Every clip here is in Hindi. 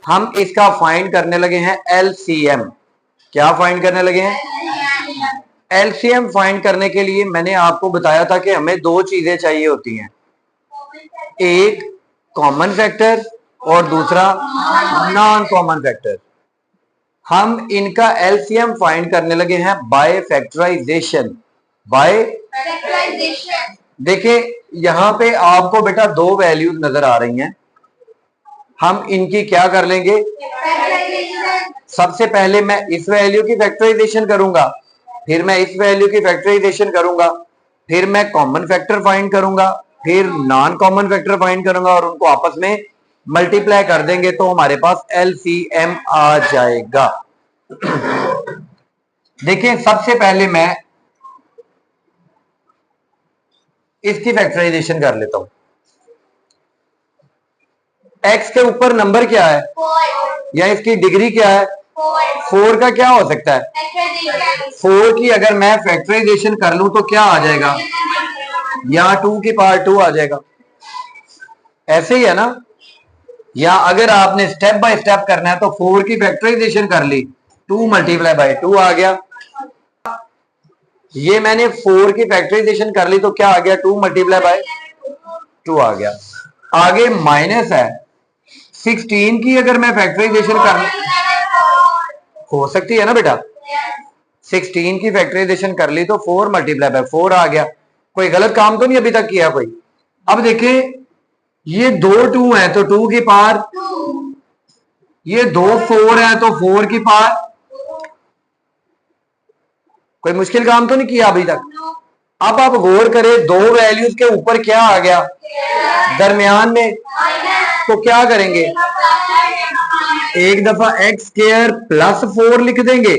हम इसका फाइंड करने लगे हैं एलसीएम। क्या फाइंड करने लगे हैं? एलसीएम फाइंड करने के लिए मैंने आपको बताया था कि हमें दो चीजें चाहिए होती हैं, एक कॉमन फैक्टर और दूसरा नॉन कॉमन फैक्टर। हम इनका एलसीएम फाइंड करने लगे हैं बाय फैक्टराइजेशन। बाय देखिए यहां पे आपको बेटा दो वैल्यूज नजर आ रही हैं, हम इनकी क्या कर लेंगे? सबसे पहले मैं इस वैल्यू की फैक्टराइजेशन करूंगा, फिर मैं इस वैल्यू की फैक्टराइजेशन करूंगा, फिर मैं कॉमन फैक्टर फाइंड करूंगा, फिर नॉन कॉमन फैक्टर फाइंड करूंगा और उनको आपस में मल्टीप्लाई कर देंगे तो हमारे पास एलसीएम आ जाएगा। देखिए सबसे पहले मैं इसकी फैक्टराइजेशन कर लेता हूं। एक्स के ऊपर नंबर क्या है या इसकी डिग्री क्या है? 4 का क्या हो सकता है? 4 की अगर मैं फैक्टराइजेशन कर लूं तो क्या आ जाएगा? या 2 की पावर 2 आ जाएगा। ऐसे ही है ना? या अगर आपने स्टेप बाय स्टेप करना है तो 4 की फैक्टराइजेशन कर ली, 2 मल्टीप्लाई बाय 2 आ गया। ये मैंने 4 की फैक्टराइजेशन कर ली तो क्या आ गया? 2 मल्टीप्लाई बाय 2 आ गया। आगे माइनस है 16 की अगर मैं फैक्टराइजेशन कर, हो सकती है ना बेटा? 16 की फैक्टराइजेशन कर ली तो 4 मल्टीप्लाई बाय 4 आ गया। कोई गलत काम तो नहीं अभी तक किया कोई? अब देखिए ये दो 2 है तो 2 की पावर, ये दो 4 है तो 4 की पावर। कोई मुश्किल काम तो नहीं किया अभी तक? अब आप गौर करें दो वैल्यूज के ऊपर क्या आ गया दरमियान में, तो क्या करेंगे? एक दफा एक्स स्क्वायर प्लस 4 लिख देंगे,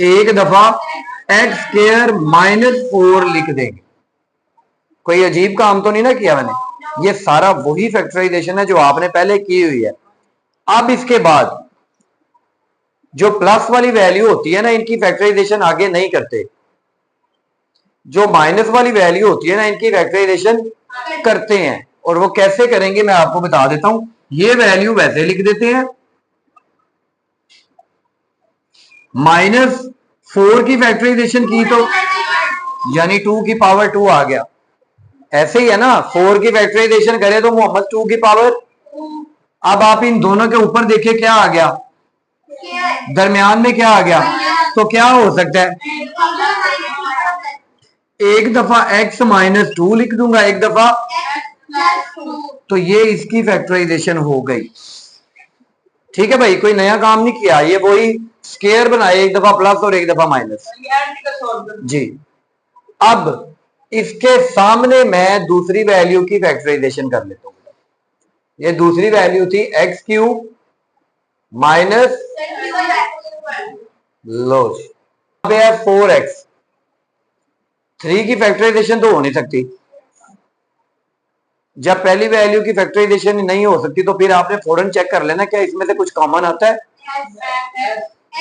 एक दफा एक्स स्क्वायर माइनस 4 लिख देंगे। कोई अजीब काम तो नहीं ना किया मैंने? ये सारा वही फैक्टराइजेशन है जो आपने पहले की हुई है। अब इसके बाद जो प्लस वाली वैल्यू होती है ना, इनकी फैक्टराइजेशन आगे नहीं करते। जो माइनस वाली वैल्यू होती है ना, इनकी फैक्टराइजेशन करते हैं। और वो कैसे करेंगे मैं आपको बता देता हूं। ये वैल्यू वैसे लिख देते हैं, -4 की फैक्टराइजेशन की तो यानी 2 की पावर 2 आ गया। ऐसे ही है ना? 4 की फैक्टराइजेशन करें तो मोहम्मद 2 की पावर। अब आप इन दोनों के ऊपर देखिए क्या आ गया, दरमियान में क्या आ गया? तो क्या हो सकता है? एक दफा x माइनस 2 लिख दूंगा, एक दफा, तो ये इसकी फैक्टराइजेशन हो गई। ठीक है भाई, कोई नया काम नहीं किया, ये वही स्क्वायर बनाए, एक दफा प्लस और एक दफा माइनस जी। अब इसके सामने मैं दूसरी वैल्यू की फैक्टराइजेशन कर लेता हूं। ये दूसरी वैल्यू थी एक्स क्यूब माइनस, लो है 4x। 3 की फैक्टराइजेशन तो हो नहीं सकती। जब पहली वैल्यू की फैक्टराइजेशन नहीं हो सकती तो फिर आपने फौरन चेक कर लेना क्या इसमें से कुछ कॉमन आता है।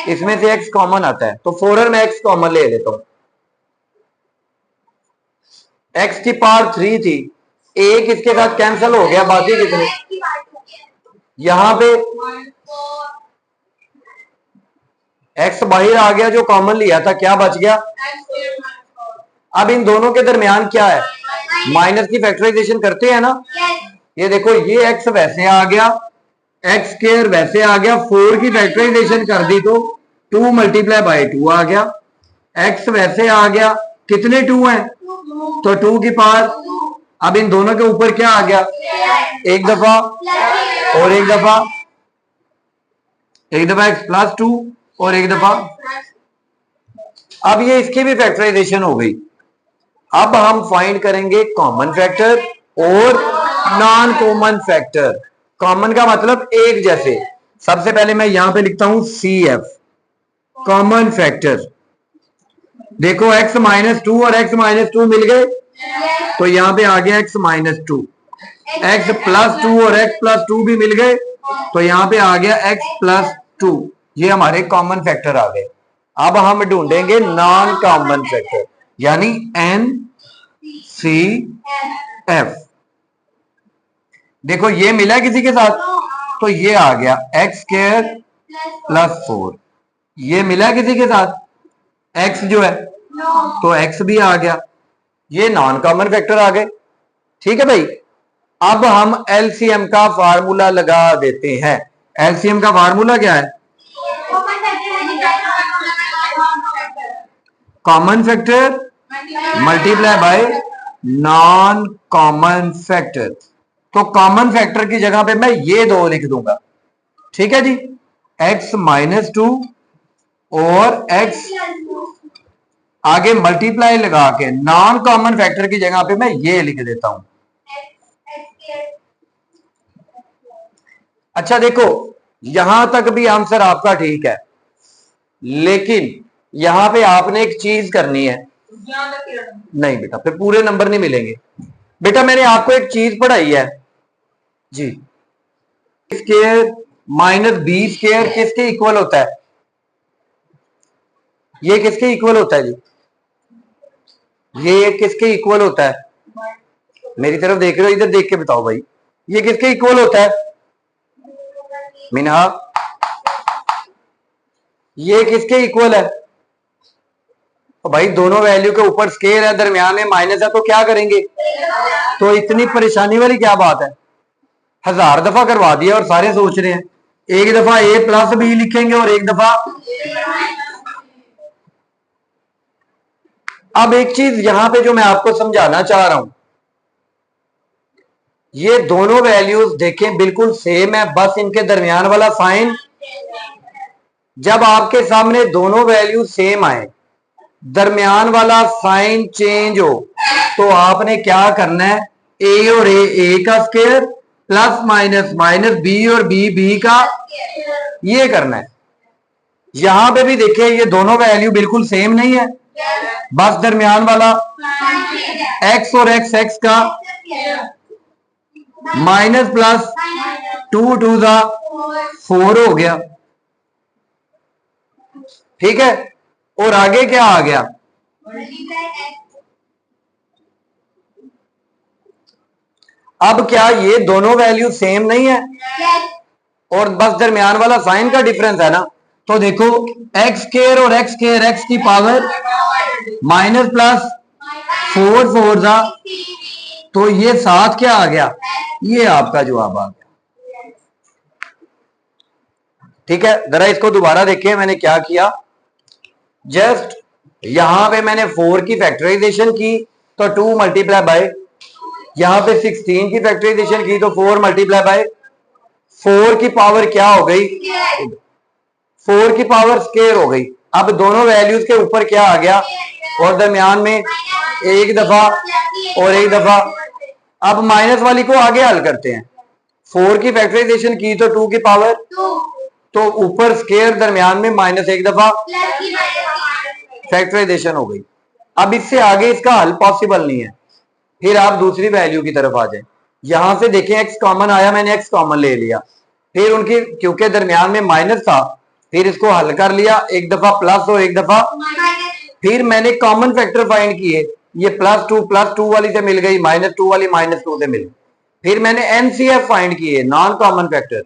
इसमें से x कॉमन आता है तो फौरन मैं x कॉमन ले लेता हूं। x की पावर 3 थी, एक इसके साथ कैंसिल हो गया, बाकी कितने? यहां पे x बाहर आ गया जो कॉमन लिया था, क्या बच गया? अब इन दोनों के दरमियान क्या है? माइनस की फैक्टराइजेशन करते हैं ना। ये देखो ये x वैसे आ गया, एक्स स्क्वायर वैसे आ गया, 4 की फैक्टराइजेशन कर दी तो 2 मल्टीप्लाई बाय 2 आ गया। x वैसे आ गया, कितने 2 हैं? तो 2 की पावर। अब इन दोनों के ऊपर क्या आ गया? एक दफा और एक दफा, एक दफा x प्लस 2 और एक दफा। अब ये इसकी भी फैक्टराइजेशन हो गई। अब हम फाइंड करेंगे कॉमन फैक्टर और नॉन कॉमन फैक्टर। कॉमन का मतलब एक जैसे। सबसे पहले मैं यहां पे लिखता हूं CF कॉमन फैक्टर। देखो x माइनस 2 और x माइनस 2 मिल गए तो यहां पे आ गया x माइनस 2। x प्लस 2 और x प्लस 2 भी मिल गए तो यहां पे आ गया x प्लस 2। ये हमारे कॉमन फैक्टर आ गए। अब हम ढूंढेंगे नॉन कॉमन फैक्टर यानी NCF। देखो ये मिला किसी के साथ, तो ये आ गया एक्स स्क्वायर प्लस 4। ये मिला किसी के साथ एक्स जो है, तो एक्स भी आ गया, ये नॉन कॉमन फैक्टर आ गए। ठीक है भाई, अब हम एलसीएम का फार्मूला लगा देते हैं। एलसीएम का फार्मूला क्या है? Common factor multiply by non common factor. तो कॉमन फैक्टर की जगह पे मैं ये 2 लिख दूंगा। ठीक है जी, x माइनस 2 और x आगे मल्टीप्लाई लगा के नॉन कॉमन फैक्टर की जगह पे मैं ये लिख देता हूं। अच्छा देखो, यहां तक भी आंसर आपका ठीक है, लेकिन यहां पे आपने एक चीज करनी है। नहीं बेटा, फिर पूरे नंबर नहीं मिलेंगे। बेटा मैंने आपको एक चीज पढ़ाई है जी, स्क्वायर माइनस बी स्क्वायर किसके इक्वल होता है? ये किसके इक्वल होता है जी? ये किसके इक्वल होता है? मेरी तरफ देख रहे हो, इधर देख के बताओ भाई, ये किसके इक्वल होता है? मिनहा, ये किसके इक्वल है? तो भाई दोनों वैल्यू के ऊपर स्केयर है, दरमियान में माइनस है, तो क्या करेंगे? तो इतनी परेशानी वाली क्या बात है? 1000 दफा करवा दिया और सारे सोच रहे हैं एक दफा ए प्लस बी लिखेंगे और एक दफा। अब एक चीज यहां पे जो मैं आपको समझाना चाह रहा हूं, ये दोनों वैल्यूज देखें बिल्कुल सेम है, बस इनके दरमियान वाला साइन। जब आपके सामने दोनों वैल्यू सेम आए, दरमियान वाला साइन चेंज हो, तो आपने क्या करना है? ए और ए का square plus minus minus B और बी का, ये करना है। यहां पे भी देखिए ये दोनों वैल्यू बिल्कुल सेम नहीं है, बस दरमियान वाला एक्स और एक्स का माइनस प्लस 2 टू द 4 हो गया। ठीक है, और आगे क्या आ गया? अब क्या ये दोनों वैल्यू सेम नहीं है? और बस दरमियान वाला साइन का डिफरेंस है ना। तो देखो एक्स स्क्वायर और एक्स स्क्वायर, एक्स की पावर माइनस प्लस 4 4 जा, तो ये 7 क्या आ गया? ये आपका जवाब आ गया। ठीक है, जरा इसको दोबारा देखिए मैंने क्या किया। जस्ट यहां पे मैंने 4 की फैक्टराइजेशन की तो 2 मल्टीप्लाई बाय, यहां पे 16 की फैक्टराइजेशन की तो 4 मल्टीप्लाई बाय 4 की पावर क्या हो गई? 4 की पावर स्क्वायर हो गई। अब दोनों वैल्यूज के ऊपर क्या आ गया और दरमियान में एक दफा और एक दफा। अब माइनस वाली को आगे हल करते हैं। 4 की फैक्टराइजेशन की तो 2 की पावर, तो ऊपर स्क्वायर दरमियान में माइनस एक दफा फैक्टराइजेशन हो गई। अब इससे आगे इसका हल पॉसिबल नहीं है। फिर आप दूसरी वैल्यू की तरफ आ जाए। यहां से देखें एक्स कॉमन आया, मैंने एक्स कॉमन ले लिया, फिर उनकी क्योंकि दरमियान में माइनस था, फिर इसको हल कर लिया, एक दफा प्लस और एक दफा। फिर मैंने कॉमन फैक्टर फाइंड किए, ये प्लस टू वाली से मिल गई, -2 वाली -2 से मिल गई। फिर मैंने एनसीएफ फाइंड किए, नॉन कॉमन फैक्टर,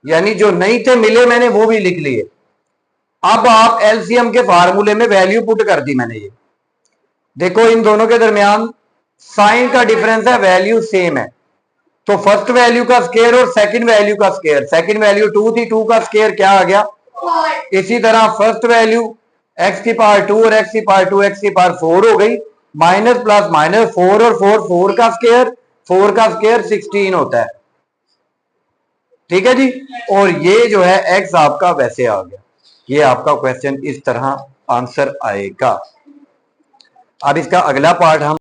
यानी जो नहीं थे मिले मैंने वो भी लिख लिए। अब आप एलसीएम के फार्मूले में वैल्यू पुट कर दी मैंने। ये देखो इन दोनों के दरमियान साइन का डिफरेंस है, वैल्यू सेम है, तो फर्स्ट वैल्यू का स्क्वायर और सेकंड वैल्यू का स्क्वायर, सेकंड वैल्यू 2 थी, 2 का स्क्वायर क्या आ गया? 4। इसी तरह फर्स्ट वैल्यू x की पावर 2 और x की पावर 2, x की पावर 4 हो गई, माइनस प्लस माइनस 4 और 4 का स्क्वायर, 4 का स्क्वायर 16 होता है। ठीक है जी, और ये जो है x आपका वैसे आ गया। ये आपका क्वेश्चन इस तरह आंसर आएगा। अब इसका अगला पार्ट हम